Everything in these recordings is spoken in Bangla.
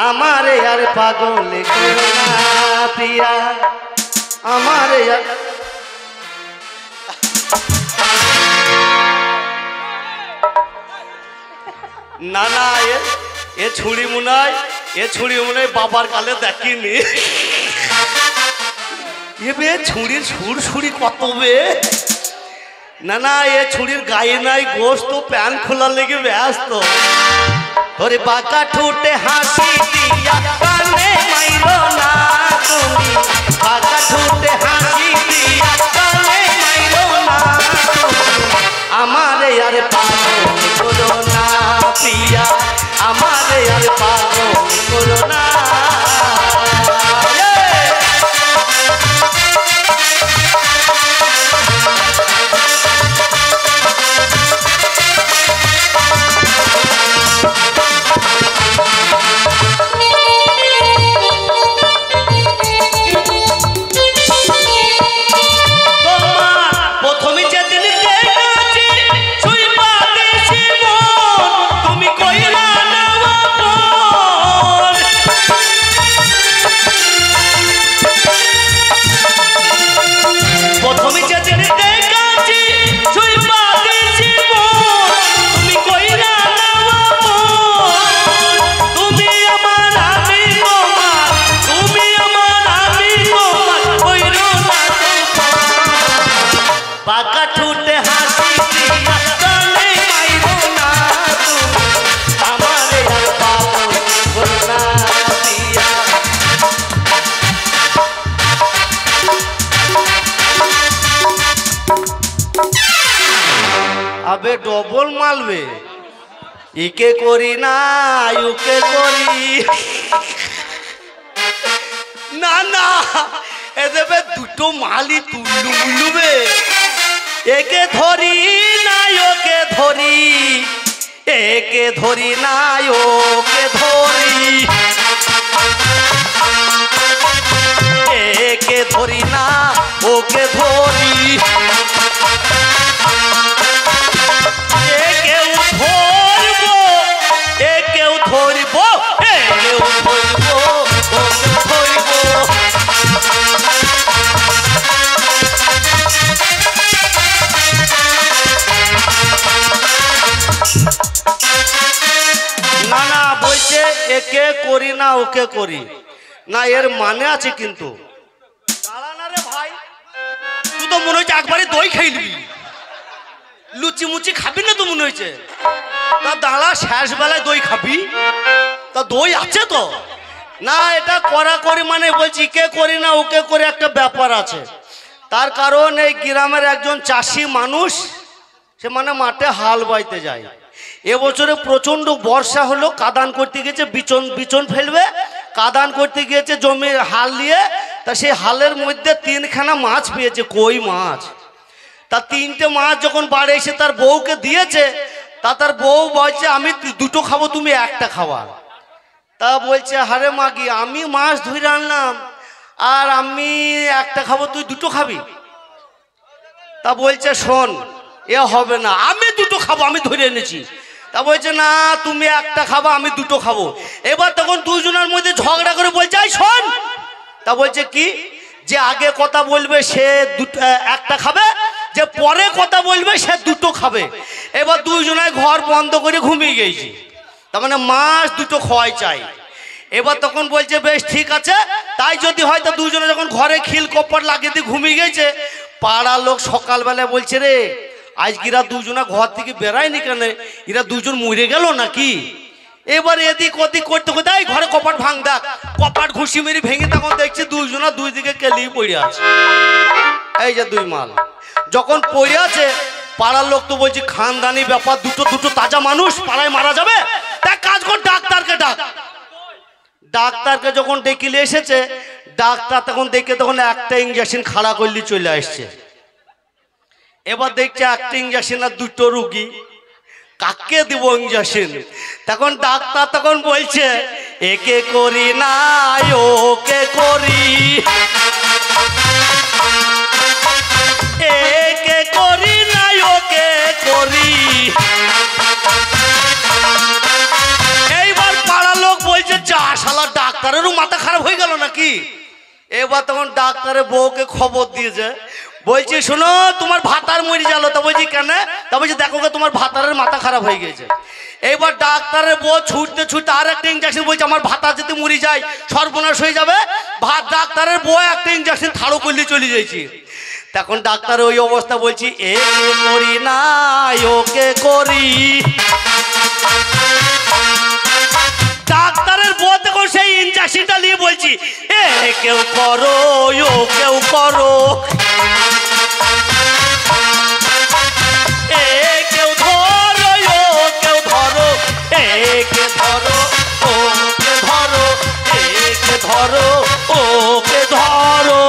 আমারে আর পাগল করো না প্রিয়া আমারে আর না না এ ছুরি মুনাই বাবার কালে দেখিনি এ বে ছুরির সুরসুরি কত বে না না এ ছুরির গায়ে নাই গোস্ত প্যান খোলার লেগে ব্যস্ত তোরে বাঁকা ঠোঁটে হাসি দিয়া কানে মাইরো না তুমি বাঁকা ঠোঁটে হাসি দিয়া কানে মাইরো না আমারে আর পাগল করো না প্রিয়া আমারে আর পাগল করো না আবে ডবল মালবে ইকে করি না ইউকে করি না না এ দেবে দুটো মালই তুল্লু মুলুবে একে ধরি না ওকে ধরি একে ধরি না ওকে ধরি একে ধরি না ওকে ধরি না না বলছে একে করি না ওকে করি না এর মানে আছে কিন্তু দাঁড়া না রে ভাই তুই তো মনে হচ্ছে একবারে দই খেয়ে নিবি লুচি মুচি খাবি না তো মনে হয়েছে তা দাঁড়া শেষ বেলায় দই খাবি তা দই আছে তো না এটা করা করি মানে বলছি কে করি না ওকে করে একটা ব্যাপার আছে তার কারণ এই গ্রামের একজন চাষি মানুষ সে মানে মাঠে হাল বাইতে যায় এবছরে প্রচন্ড বর্ষা হলো কাদান করতে গেছে বিচন ফেলবে কাদান করতে গিয়েছে জমির হাল নিয়ে তা সেই হালের মধ্যে 3খানা মাছ পেয়েছে কই মাছ তা 3টে মাছ যখন বাড়ি এসে তার বউকে দিয়েছে তা তার বউ বলছে আমি দুটো খাবো তুমি একটা খাওয়া তা বলছে হারে মাগি আমি মাছ ধরে আনলাম আর আমি একটা খাবো তুই দুটো খাবি তা বলছে শোন এ হবে না আমি দুটো খাবো আমি ধরে এনেছি তা বলছে না তুমি একটা খাবা আমি দুটো খাবো এবার তখন দুজনের মধ্যে ঝগড়া করে বলছে এই শোন তা বলছে কি যে আগে কথা বলবে সে একটা খাবে যে পরে কথা বলবে সে দুটো খাবে এবার দুজনে ঘর বন্ধ করে ঘুমিয়ে গেছি তার মানে মাছ দুটো খাওয়াই চাই এবার তখন বলছে বেশ ঠিক আছে তাই যদি হয় তা দুজনে যখন ঘরে খিল কপাট লাগিয়ে দিয়ে ঘুমিয়ে গেছে পাড়ার লোক সকালবেলায় বলছে রে আজকে এরা দুজনা ঘর থেকে বেরায়নি কেন এরা দুজন মরে গেল নাকি এবার এদিক ওদিক করতে করতে এই ঘরে কপাট ভাঙ দেখ কপাট ঘুষি মেরে ভেঙে তখন দেখছি দুজনা দুই দিকে কেলিয়ে পড়ে আছে এই যে দুই মাল যখন পড়ে আছে পাড়ার লোক তো বলছে খানদানি ব্যাপার দুটো তাজা মানুষ পাড়ায় মারা যাবে তা কাজ কর ডাক্তারকে ডাক ডাক্তারকে যখন ডেকে নিয়ে এসেছে ডাক্তার তখন দেখে তখন একটা ইঞ্জেকশন খাড়া করলে চলে আসছে এবার দেখছে একটা ইঞ্জেকশন আর দুটো রুগী কাকে দিব ইঞ্জেকশন তখন ডাক্তার তখন বলছে একে করি না ওকে করি একে করি না ওকে করি এইবার পাড়ার লোক বলছে যা শালা ডাক্তারেরও মাথা খারাপ হয়ে গেল নাকি? এবার তখন ডাক্তারের বউকে খবর দিয়েছে, বলছি শোনো তোমার ভাতার মরে গেল। তা বলছি কেন? তা বলছি দেখো তোমার ভাতারের মাথা খারাপ হয়ে গেছে। এবার ডাক্তারের বউ ছুটতে ছুটতে আর একটা ইঞ্জেকশন, বলছে আমার ভাতা যদি মরে যায় সর্বনাশ হয়ে যাবে। ডাক্তারের বউ একটা ইঞ্জেকশন থাড়ো করলে চলে যাইছি। তখন ডাক্তার ওই অবস্থা, বলছি একে করি না ওকে করি। ডাক্তারের বউ তখন সেই ইঞ্জেকশনটা নিয়ে বলছি এ কেউ করো ও কেউ করো, এ কেউ ধরো ও কেউ ধরো, একে ধরো ওকে ধরো, একে ধরো ওকে ধরো।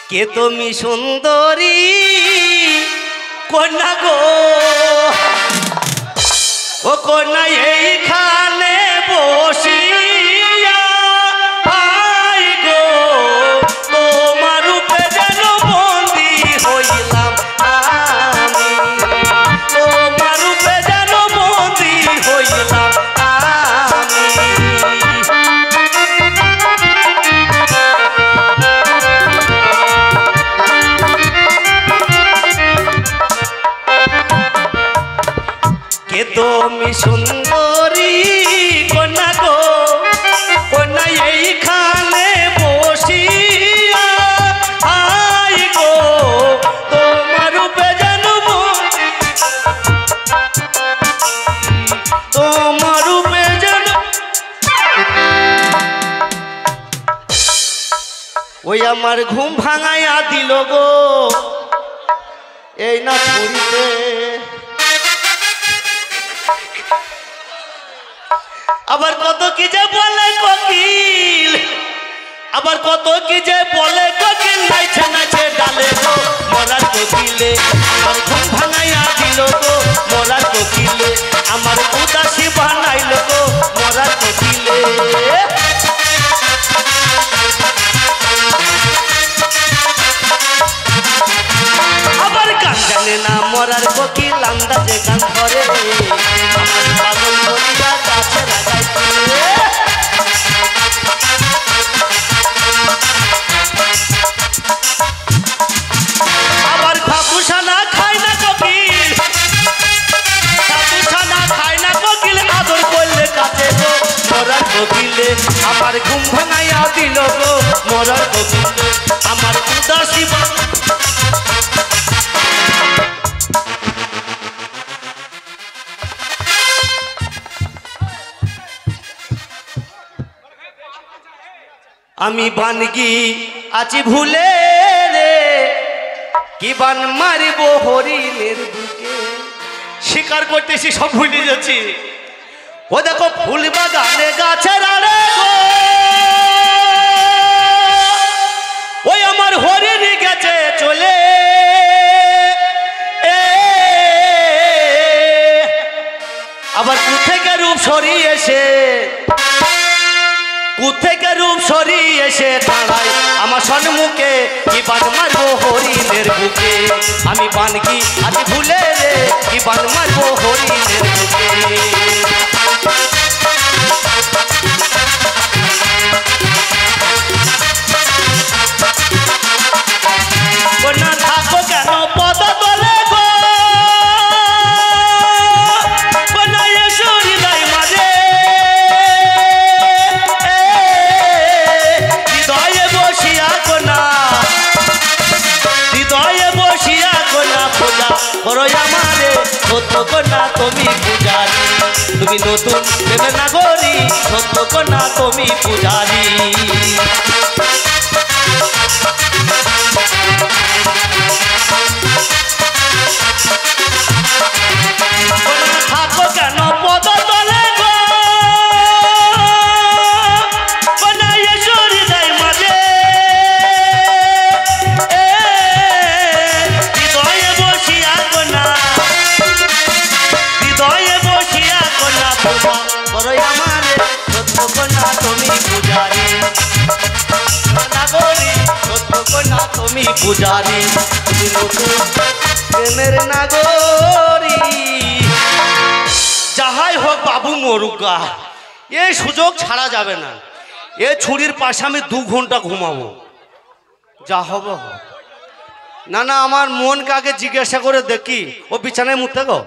কে তুমি সুন্দরী কন্যা গো, ও কন্যা এইখানে বসিয়া আই গো, তোমার রূপে যেন বন্দী হইলাম আমি, তোমার রূপে যেন বন্দী হইলাম আমি। তুমি সুন্দরী কন্যা গো, কন্যা এইখানে বসিয়া আই গো, তোমার রূপে যেন তোমার রূপে যেন। ওই আমার ঘুম ভাঙাইয়া দিল গো এই না ছুরিতে। আবার কত কি যে বলে কোকিল, আবার কত কি যে বলে কোকিল, নাইছে নাইছে ডালে গো মরার কোকিলে, আমার ঘুম ভাঙাইয়া দিল গো মরার কোকিলে, আমার উদাসী বানাইল গো মরার কোকিলে। আবার গান জানে না মরার কোকিল, আন্দাজে গান ধরে আমার পাগল করিয়া গাছে লাগাই। আবার খাপুসানা খায় না কোকিল, খাপুসানা খায় না কোকিল, আদর করলে কাছে গো মরার কোকিলে, আমার ঘুম ভাঙাইয়া দিল গো মরার কোকিলে, আমার উদাসী। আমি বানগি আছি ভুলে রে, কি বান মারিব হরিণের বুকে, শিকার করতেছি সব ভুলে যাচ্ছি। ও দেখো ফুল বাগানে গাছের আড়ে গো, ওই আমার হরিণ গেছে চলে, আবার কোথেকে রূপ সরিয়ে এসে, কোথেকে রূপ সরিয়ে এসে দাঁড়ায় আমার সম্মুখে, কি বান মারবো হরিণের বুকে, আমি বানগি আজ ভুলে রে, কি বান মারবো হরিণের বুকে। না থাকো কেন পদ তলে গো, সত্য কন্যা তুমি পূজারি, তুমি নতুন প্রেমের নাগরী, সত্য কন্যা তুমি পূজারি। থাকো কেন পদ তলে গো, মাঝে হৃদয়ে বসিয়া কন্যা, হৃদয়ে বসিয়া কন্যা পূজা করো আমার, সত্য কন্যা তুমি পূজারি। পূজারি তুমি নতুন প্রেমের নাগরী। যাহাই হোক বাবু মরুগা, এই সুযোগ ছাড়া যাবে না। এ ছুরির পাশে আমি 2 ঘন্টা ঘুমাবো, যা হবে হোক। না না, আমার মনকে আগে জিজ্ঞাসা করে দেখি, ও বিছানায় মুতে গো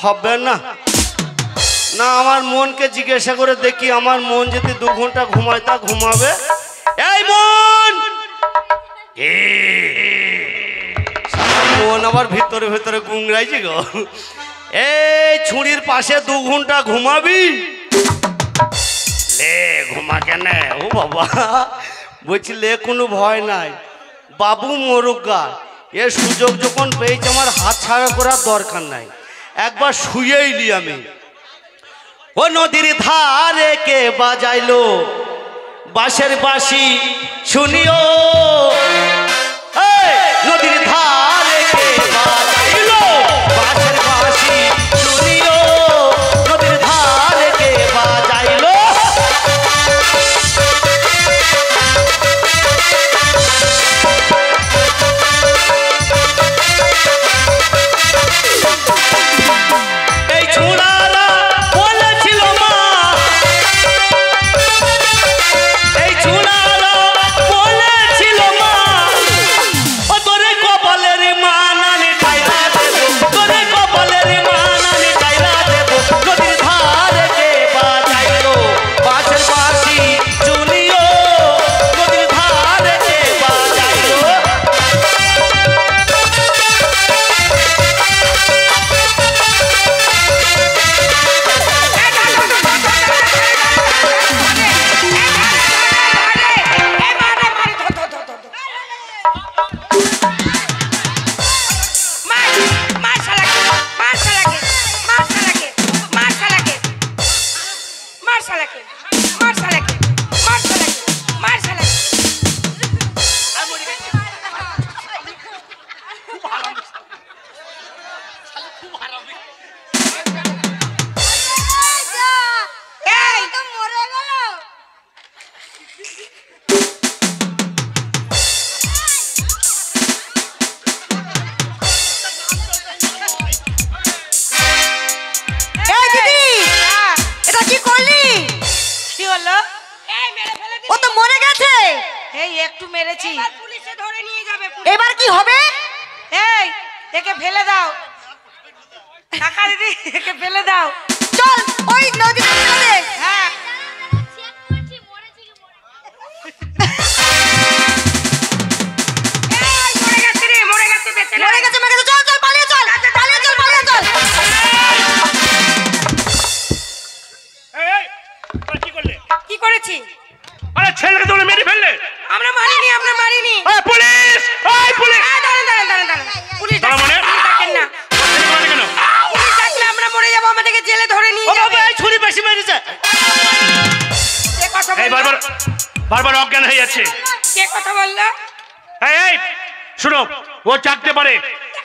হবে না। না, আমার মনকে জিজ্ঞাসা করে দেখি, আমার মন যদি 2 ঘন্টা ঘুমায় তা ঘুমাবে। এই মন, মন আবার ভিতরে ভিতরে গুংরাইছে গো। এই ছুরির পাশে 2 ঘন্টা ঘুমাবি? লে ঘুমা কেন? ও বাবা, বলছি লে কোনো ভয় নাই, বাবু মোরগা। এর সুযোগ যখন পেয়েছে আমার হাত ছাড়া করার দরকার নাই, একবার শুয়েই লি আমি। ও নদীর ধারে কে বাজাইলো বাঁশের বাঁশি শুনিও, নদীর ধারে কে বাজাইলো বাঁশের বাঁশি শুনিও, নদীর ধারে কে বাজাইলো। এই ছুড়ারা বলেছিল মা, এই ছুড়ারা বলেছিল মা, ও তোরে কপালের মানানি টাইরা দেব, তোরে কপালের মানানি টাইরা দেব, নদীর ধারে কে বাজাইলো বাঁশের বাঁশি শুনিও, নদীর ধারে কে বাজাইলো। একটু মেরেছি, পুলিশে ধরে নিয়ে যাবে। এবার কি হবে? এই একে ফেলে দাও, কাকা দিদি একে ফেলে দাও। চল ওই নদীতে ফেলে দে। হ্যাঁ মরে গেছে রে, মরে গেছে, বেঁচে মরে গেছে, মরে গেছে। চল চল পালিয়ে চল, পালিয়ে চল, পালিয়ে চল। এই কি করলে? কি করেছি? আরে ছেলেকে তোমরা মেরে ফেললে। আমরা মারিনি, আমরা মারিনি। এই পুলিশ, এই পুলিশ! দাঁড়ান দাঁড়ান দাঁড়ান দাঁড়ান, পুলিশ মানে ডাকেন না, মানে কেন? পুলিশ ডাকলে আমরা মরে যাবো, আমাদেরকে জেলে ধরে নিয়ে ও যাবে। বাবা, এই ছুরি বেশি মেরেছে। কে কথা এই বললো? বারবার বারবার অজ্ঞান হয়ে যাচ্ছে। কে কথা বললো? এই শুনো, ও ডাকতে পারে,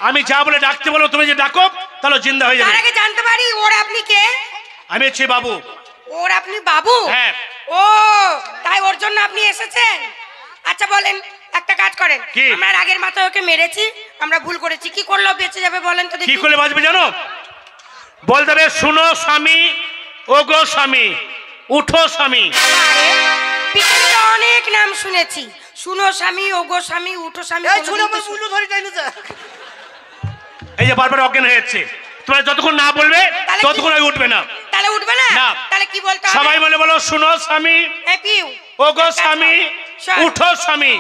আমি যা বলে ডাকতে বলো, তুমি যে ডাকো তাহলে জিন্দা হয়ে তার যাবে। আগে জানতে পারি ওর আপনি কে? আমি হচ্ছি বাবু। ওর আপনি বাবু? হ্যাঁ। ও তাই ওর জন্য আপনি এসেছেন? আচ্ছা বলেন, একটা কাজ করেন। কি? আমরা আগের মাথায় ওকে মেরেছি, আমরা ভুল করেছি, কি করলেও বেঁচে যাবে বলেন তো কি দেখি। করলে বাঁচবে জানো? বলতে হবে, শুনো স্বামী, ওগো স্বামী, উঠো স্বামী। আরে পৃথিবীতে অনেক নাম শুনেছি, শুনো স্বামী, ওগো স্বামী, উঠো স্বামী। এই ছুরি আমার মুন্ডু ধরে টাইনেছে। এই যে বারবার অজ্ঞান হয়ে যাচ্ছে, তোমরা যতক্ষণ না বলবে তাহলে কি? ততক্ষণ আমি উঠবে না। তাহলে উঠবে না? না। তাহলে কি বলতে হবে? সবাই বলে বলো, শুনো স্বামী, এই পিউ, ওগো স্বামী, শোন। উঠো স্বামী।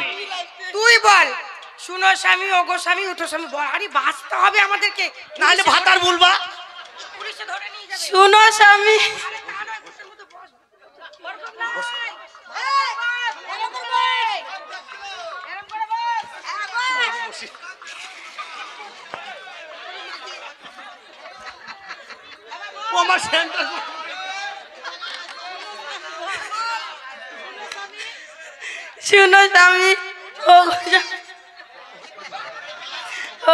তুই বল, শুনো স্বামী, ওগো স্বামী, উঠো স্বামী। বল, আরে বাঁচতে হবে আমাদেরকে, নাহলে ভাতার বলবা। পুলিশে ধরে নিয়ে যাবে। শুনো স্বামী, ও আমার সেন্টার। শুনো স্বামী, ওগো স্বামী,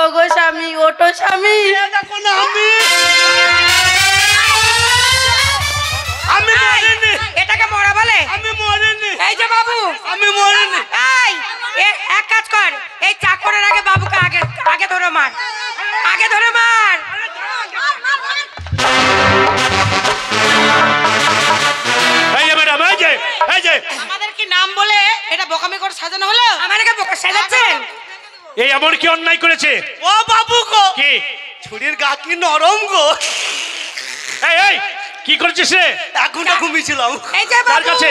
ওগো স্বামী, ওঠো স্বামী। দেখো না, আমি মরিনি। এটাকে মরা বলে? আমি মরিনি। এই যে বাবু, আমি মরিনি। এই এক কাজ কর, এই চাকরের আগে বাবুকে আগে আগে ধরে মার, আগে ধরে মার। এই যে ম্যাডাম, এই যে আমাদের কি নাম বলে এটা বোকামি করে সাজানো হলো? আমাদেরকে বোকা সাজাচ্ছেন? এই এমন কি অন্যায় করেছে? ও বাবু গো, কি ছুরির গা কি নরম গো। এই কি করেছিস রে? এখন ঘুমিয়েছিলাম। এই যে তার বাবু কাছে